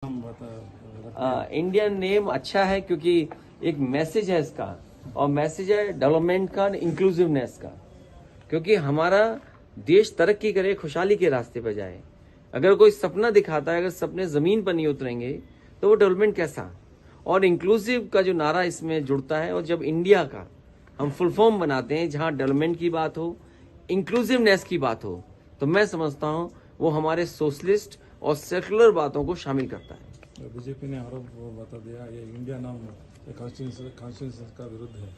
Indian name अच्छा है क्योंकि एक मैसेज है इसका, और मैसेज है डेवलपमेंट का, इंक्लूसिवनेस का। क्योंकि हमारा देश तरक्की करे, खुशहाली के रास्ते पर जाए। अगर कोई सपना दिखाता है, अगर सपने जमीन पर नहीं उतरेंगे तो वो डेवलपमेंट कैसा। और इंक्लूसिव का जो नारा इसमें जुड़ता है, और जब इंडिया का हम फुल फॉर्म बनाते हैं जहां डेवलपमेंट की बात हो, इंक्लूसिवनेस की बात हो, तो मैं समझता हूं वो हमारे सोशलिस्ट और सेकुलर बातों को शामिल करता है। बीजेपी ने आरोप बता दिया ये इंडिया नाम कॉन्स्टिट्यूशन का विरुद्ध है।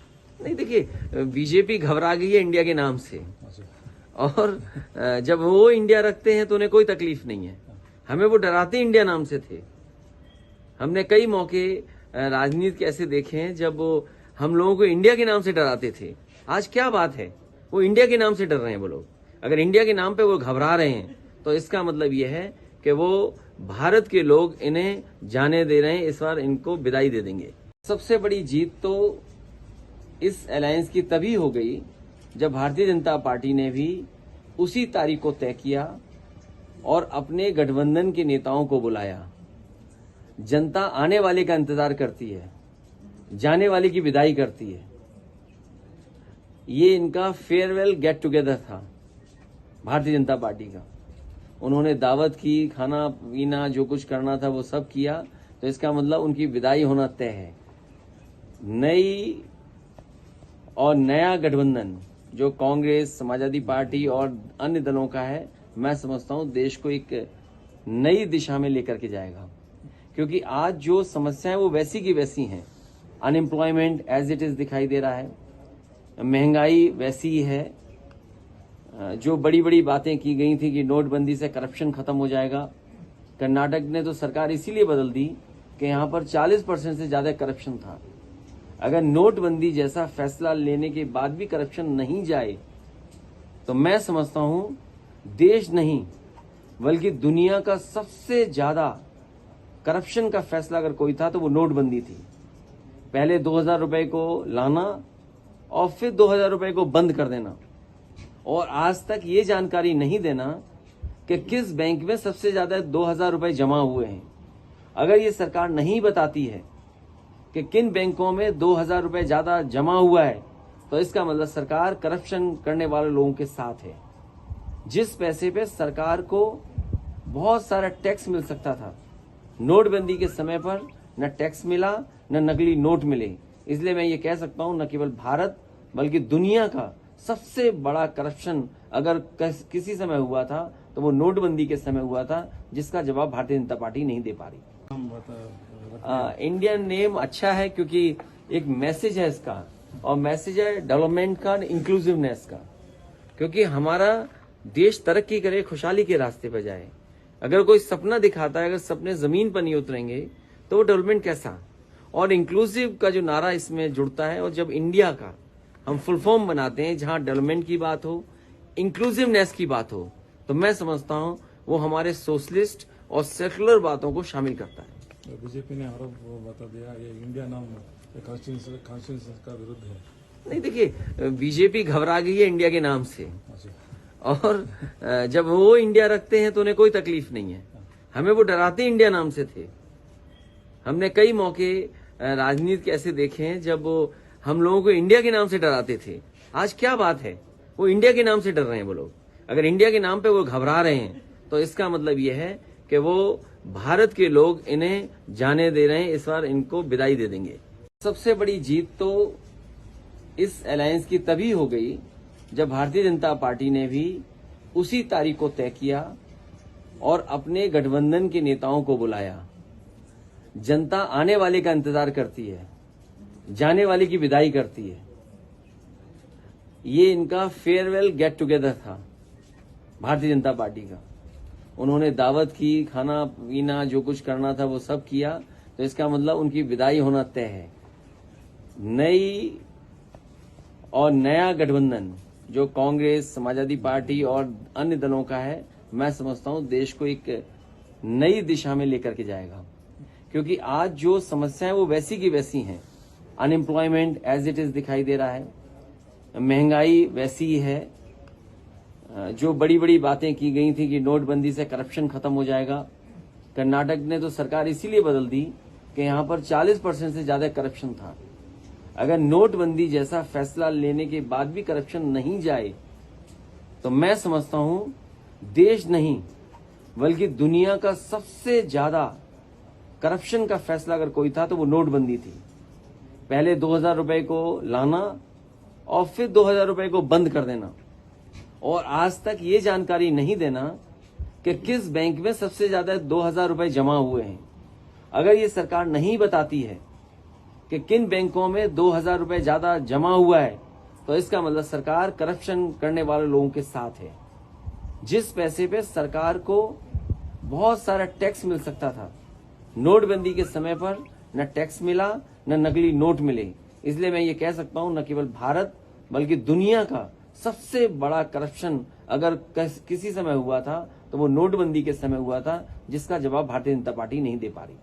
नहीं, देखिए, बीजेपी घबरा गई है इंडिया के नाम से, अच्छा। और जब वो इंडिया रखते हैं तो उन्हें कोई तकलीफ नहीं है। हमें वो डराते इंडिया नाम से थे। हमने कई मौके राजनीति के ऐसे देखे हैं जब वो हम लोगों को इंडिया के नाम से डराते थे। आज क्या बात है, वो इंडिया के नाम से डर रहे हैं वो लोग। अगर इंडिया के नाम पे वो घबरा रहे हैं तो इसका मतलब ये है कि वो भारत के लोग इन्हें जाने दे रहे हैं, इस बार इनको विदाई दे देंगे। सबसे बड़ी जीत तो इस अलायंस की तभी हो गई जब भारतीय जनता पार्टी ने भी उसी तारीख को तय किया और अपने गठबंधन के नेताओं को बुलाया। जनता आने वाले का इंतजार करती है, जाने वाले की विदाई करती है। ये इनका फेयरवेल गेट टुगेदर था भारतीय जनता पार्टी का। उन्होंने दावत की, खाना पीना जो कुछ करना था वो सब किया, तो इसका मतलब उनकी विदाई होना तय है। नई और नया गठबंधन जो कांग्रेस, समाजवादी पार्टी और अन्य दलों का है, मैं समझता हूं देश को एक नई दिशा में लेकर के जाएगा। क्योंकि आज जो समस्याएं वो वैसी की वैसी हैं। अनएम्प्लॉयमेंट एज इट इज दिखाई दे रहा है, महंगाई वैसी ही है। जो बड़ी बड़ी बातें की गई थी कि नोटबंदी से करप्शन खत्म हो जाएगा, कर्नाटक ने तो सरकार इसीलिए बदल दी कि यहाँ पर 40% से ज्यादा करप्शन था। अगर नोटबंदी जैसा फैसला लेने के बाद भी करप्शन नहीं जाए तो मैं समझता हूं देश नहीं बल्कि दुनिया का सबसे ज्यादा करप्शन का फैसला अगर कोई था तो वो नोटबंदी थी। पहले 2000 रुपए को लाना और फिर 2000 रुपए को बंद कर देना, और आज तक ये जानकारी नहीं देना कि किस बैंक में सबसे ज्यादा 2000 रुपए जमा हुए हैं। अगर ये सरकार नहीं बताती है कि किन बैंकों में 2000 रुपए ज्यादा जमा हुआ है, तो इसका मतलब सरकार करप्शन करने वाले लोगों के साथ है। जिस पैसे पे सरकार को बहुत सारा टैक्स मिल सकता था, नोटबंदी के समय पर न टैक्स मिला न नकली नोट मिले। इसलिए मैं ये कह सकता हूं न केवल भारत बल्कि दुनिया का सबसे बड़ा करप्शन अगर किसी समय हुआ था तो वो नोटबंदी के समय हुआ था, जिसका जवाब भारतीय जनता पार्टी नहीं दे पा रही। इंडियन नेम अच्छा है क्योंकि एक मैसेज है इसका, और मैसेज है डेवलपमेंट का, इंक्लूसिवनेस का। क्योंकि हमारा देश तरक्की करे, खुशहाली के रास्ते पर जाए। अगर कोई सपना दिखाता है, अगर सपने जमीन पर नहीं उतरेंगे तो वो डेवलपमेंट कैसा। और इंक्लूसिव का जो नारा इसमें जुड़ता है, और जब इंडिया का हम फुल फॉर्म बनाते हैं जहां डेवलपमेंट की बात हो, इंक्लूसिवनेस की बात हो, तो मैं समझता हूं वो हमारे सोशलिस्ट और सेकुलर बातों को शामिल करता है। बीजेपी ने आरोप बता दिया ये इंडिया नाम कॉन्स्टिट्यूशन का विरुद्ध है। नहीं, देखिए, बीजेपी घबरा गई है इंडिया के नाम से, अच्छा। और जब वो इंडिया रखते हैं तो उन्हें कोई तकलीफ नहीं है। हमें वो डराते इंडिया नाम से थे। हमने कई मौके राजनीति के ऐसे देखे हैं जब वो हम लोगों को इंडिया के नाम से डराते थे। आज क्या बात है, वो इंडिया के नाम से डर रहे हैं वो लोग। अगर इंडिया के नाम पे वो घबरा रहे हैं तो इसका मतलब ये है कि वो भारत के लोग इन्हें जाने दे रहे हैं, इस बार इनको विदाई दे देंगे। सबसे बड़ी जीत तो इस अलायंस की तभी हो गई जब भारतीय जनता पार्टी ने भी उसी तारीख को तय किया और अपने गठबंधन के नेताओं को बुलाया। जनता आने वाले का इंतजार करती है, जाने वाले की विदाई करती है। ये इनका फेयरवेल गेट टुगेदर था भारतीय जनता पार्टी का। उन्होंने दावत की, खाना पीना जो कुछ करना था वो सब किया, तो इसका मतलब उनकी विदाई होना तय है। नई और नया गठबंधन जो कांग्रेस, समाजवादी पार्टी और अन्य दलों का है, मैं समझता हूं देश को एक नई दिशा में लेकर के जाएगा। क्योंकि आज जो समस्याएं वो वैसी की वैसी हैं। अनएम्प्लॉयमेंट एज इट इज दिखाई दे रहा है, महंगाई वैसी ही है। जो बड़ी बड़ी बातें की गई थी कि नोटबंदी से करप्शन खत्म हो जाएगा, कर्नाटक ने तो सरकार इसीलिए बदल दी कि यहाँ पर 40% से ज्यादा करप्शन था। अगर नोटबंदी जैसा फैसला लेने के बाद भी करप्शन नहीं जाए तो मैं समझता हूं देश नहीं बल्कि दुनिया का सबसे ज्यादा करप्शन का फैसला अगर कोई था तो वो नोटबंदी थी। पहले 2000 रुपए को लाना और फिर 2000 रुपए को बंद कर देना, और आज तक ये जानकारी नहीं देना कि किस बैंक में सबसे ज्यादा 2000 रुपए जमा हुए हैं। अगर ये सरकार नहीं बताती है कि किन बैंकों में 2000 रुपए ज्यादा जमा हुआ है तो इसका मतलब सरकार करप्शन करने वाले लोगों के साथ है। जिस पैसे पे सरकार को बहुत सारा टैक्स मिल सकता था, नोटबंदी के समय पर न टैक्स मिला न नकली नोट मिले। इसलिए मैं ये कह सकता हूं न केवल भारत बल्कि दुनिया का सबसे बड़ा करप्शन अगर किसी समय हुआ था तो वो नोटबंदी के समय हुआ था, जिसका जवाब भारतीय जनता पार्टी नहीं दे पा रही।